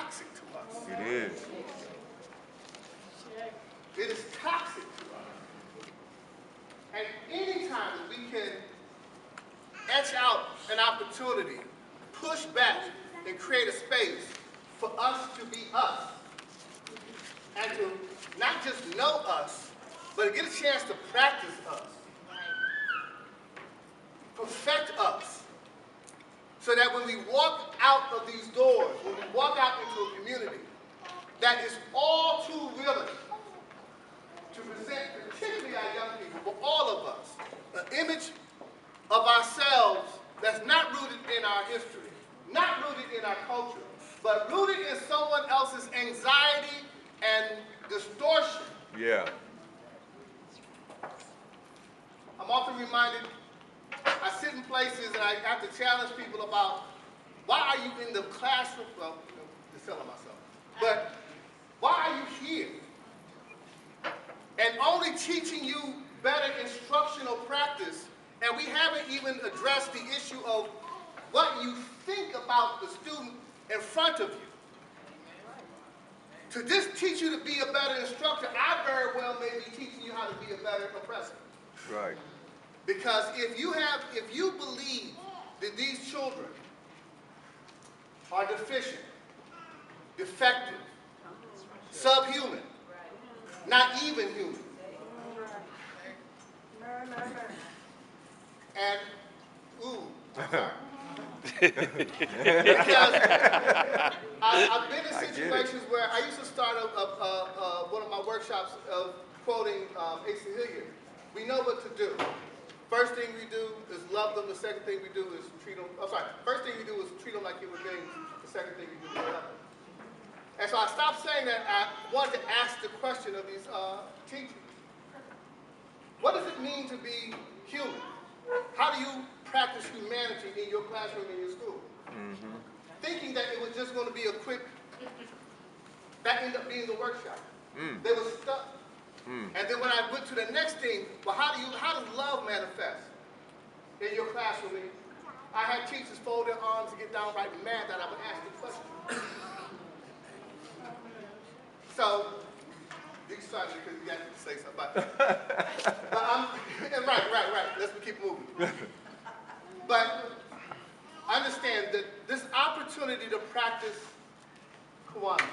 toxic to us. It is. It is toxic to us. And anytime that we can etch out an opportunity, push back, and create a space for us to be us, and to not just know us, but get a chance to practice us, perfect us, so that when we walk out of these doors, when we walk out into a community that is all too willing to present, particularly our young people, but all of us, an image of ourselves that's not rooted in our history, not rooted in our culture, but rooted in someone else's anxiety and distortion. Yeah. I'm often reminded, I sit in places and I have to challenge people about, why are you in the classroom? Well, just telling myself. But why are you here? And only teaching you better instructional practice, and we haven't even addressed the issue of what you think about the student in front of you. To just teach you to be a better instructor, I very well may be teaching you how to be a better oppressor. Right. Because if you believe that these children are deficient, defective, subhuman, not even human, and I'm sorry. Because I've been in situations where I used to start one of my workshops of quoting Asa Hilliard. We know what to do. First thing we do is love them. The second thing we do is treat them. Oh, sorry. First thing we do is treat them like human beings. The second thing we do is love them. And so I stopped saying that. I wanted to ask the question of these teachers. What does it mean to be human? How do you practice humanity in your classroom, in your school? Mm-hmm. Thinking that it was just going to be a quick, that ended up being the workshop. Mm. They were stuck. Mm. And then when I went to the next thing, well, how does love manifest in your classroom? And I had teachers fold their arms and get downright mad that I would ask the question. So, you can start because you got to say something about it. But right. Let's keep moving. But understand that this opportunity to practice Kiwanis,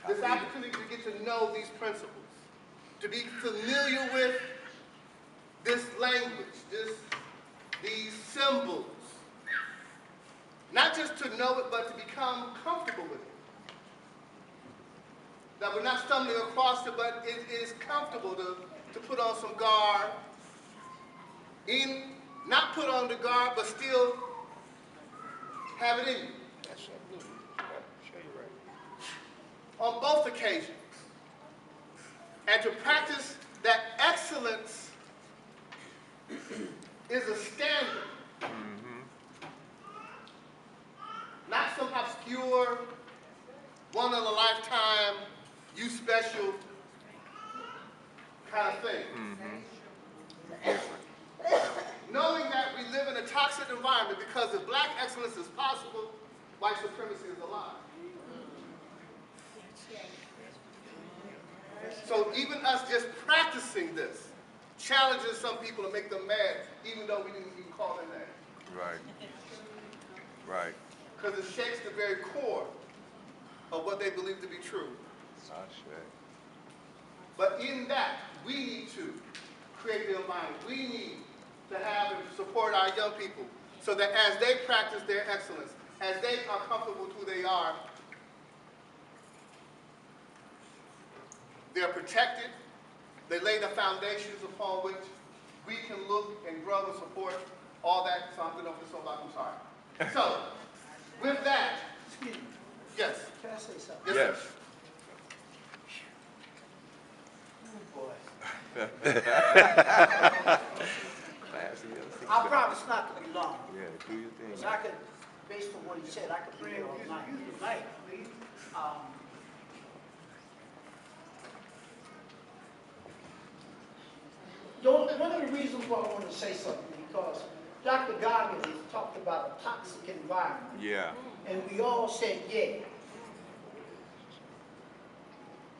this opportunity to get to know these principles, to be familiar with this language, these symbols, not just to know it, but to become comfortable with it. That we're not stumbling across it, but it is comfortable to put on some guard, not put on the guard, but still have it in you. Absolutely. Sure, you're right. On both occasions. And to practice that excellence is a standard. Mm-hmm. Not some obscure, one-in-a-lifetime, you special kind of thing. Mm-hmm. Knowing that we live in a toxic environment, because if black excellence is possible, white supremacy is alive. So even us just practicing this challenges some people to make them mad, even though we didn't even call their name. Right. Right. Because it shakes the very core of what they believe to be true. But in that, we need to create the environment. We need to have and support our young people so that as they practice their excellence, as they are comfortable with who they are, they're protected. They lay the foundations upon which we can look and grow and support all that. So I'm going to open this up. I'm sorry. So, with that, excuse me. Yes. Can I say something? Yes. Yes. Oh, boy. I promise not to be long. Yeah, do your thing. Because I could, based on what he said, I could be here all night. One of the reasons why I want to say something, because Dr. Goggins talked about a toxic environment. Yeah. And we all said, yeah.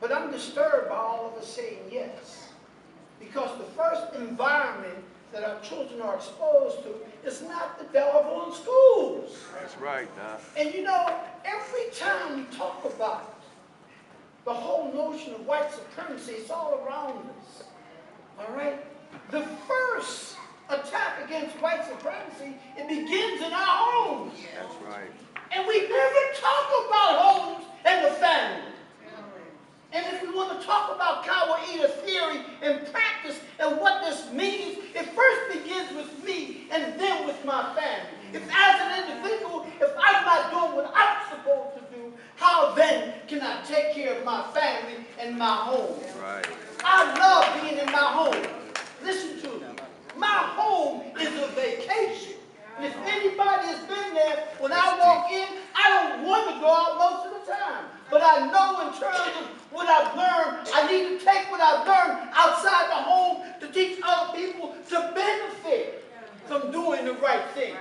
But I'm disturbed by all of us saying yes. Because the first environment that our children are exposed to is not the doggone schools. That's right, Doc. And you know, every time we talk about the whole notion of white supremacy, it's all around us. All right? The first attack against white supremacy, it begins in our homes. That's right. And we never talk about homes and the family. And if we want to talk about Kawaida theory and practice and what this means, it first begins with me and then with my family. If as an individual, if I'm not doing what I'm supposed to do, how then can I take care of my family and my home? Right. I love being in my home. Listen to me. My home is a vacation. And if anybody has been there, when I walk in, I don't want to go out most of the time. But I know in terms of what I've learned, I need to take what I've learned outside the home to teach other people to benefit from doing the right thing.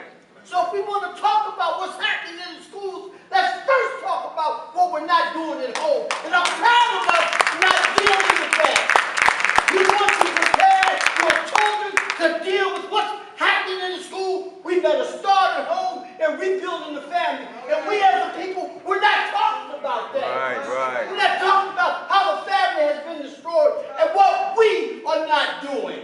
So if we want to talk about what's happening in the schools, let's first talk about what we're not doing at home. And I'm proud of us not dealing with that. We want to prepare your children to deal with what's happening in the school. We better start at home and rebuilding the family. And we as a people, we're not talking about that. Right. We're not talking about how the family has been destroyed and what we are not doing.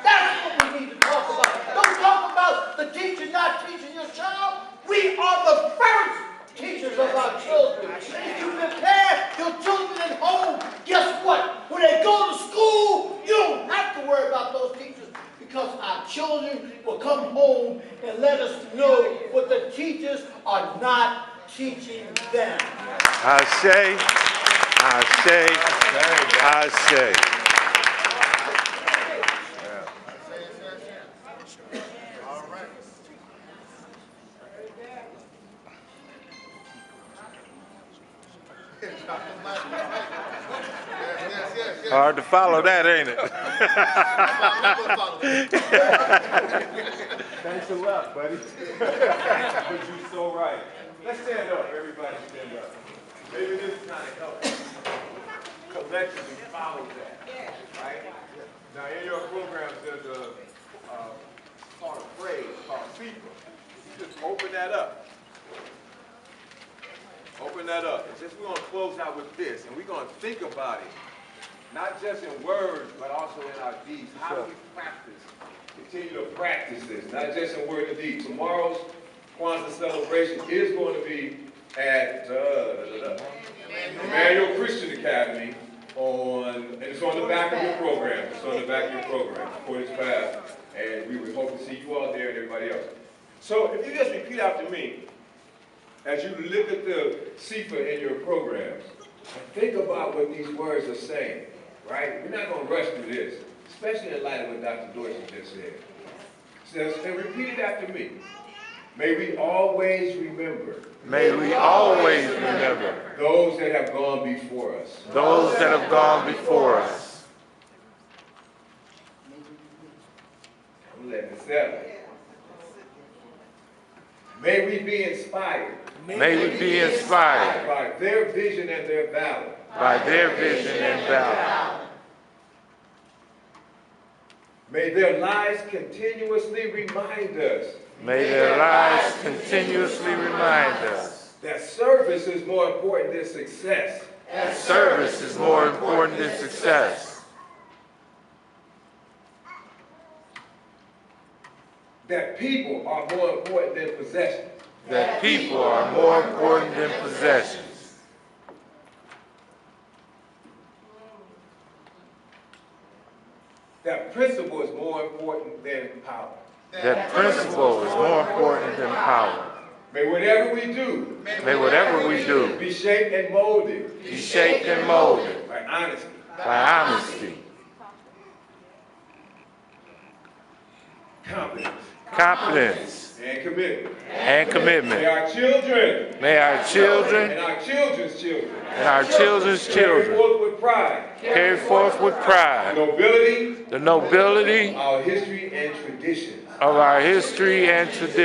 That's what we need to talk about. Don't talk about the teacher not teaching your child. We are the first teachers of our children. And if you prepare your children at home, guess what? When they go to school, you don't have to worry about those teachers because our children will come home and let us know what the teachers are not teaching them. I say. Yes. Hard to follow that, ain't it? Thanks a lot, buddy. But you're so right. Let's stand up, everybody stand up. Maybe this kind of helps collectively follow that, right? Now in your programs there's a part of praise called Sifa. Just open that up. Open that up. And just we're going to close out with this, and we're going to think about it, not just in words, but also in our deeds. How do we practice? Continue to practice this, not just in word and deed. Tomorrow's Kwanzaa celebration is going to be at Emmanuel Christian Academy and it's on the back of your program. It's on the back of your program for this path. And we would hope to see you all there and everybody else. So if you just repeat after me, as you look at the Sifa in your programs, and think about what these words are saying, right? We're not going to rush through this, especially in light of what Dr. Dorsey just said. It says, and repeat it after me. May we always remember. May we always remember. Those that have gone before us. Those that have gone before us. I'm letting it settle. May we be inspired. May we be inspired by their vision and their valor. by their vision and valor. May their lives continuously remind us. May their lives continuously remind us that service is more important than success. that service is more important than success. That people are more important than possessions. That people are more important than possessions. That principle is more important than power. That principle is more important than power. May whatever we do, be shaped and molded, by honesty, competence, and commitment. May our children, and our children's children carry forth with pride the the nobility our history and traditions. of our history and tradition.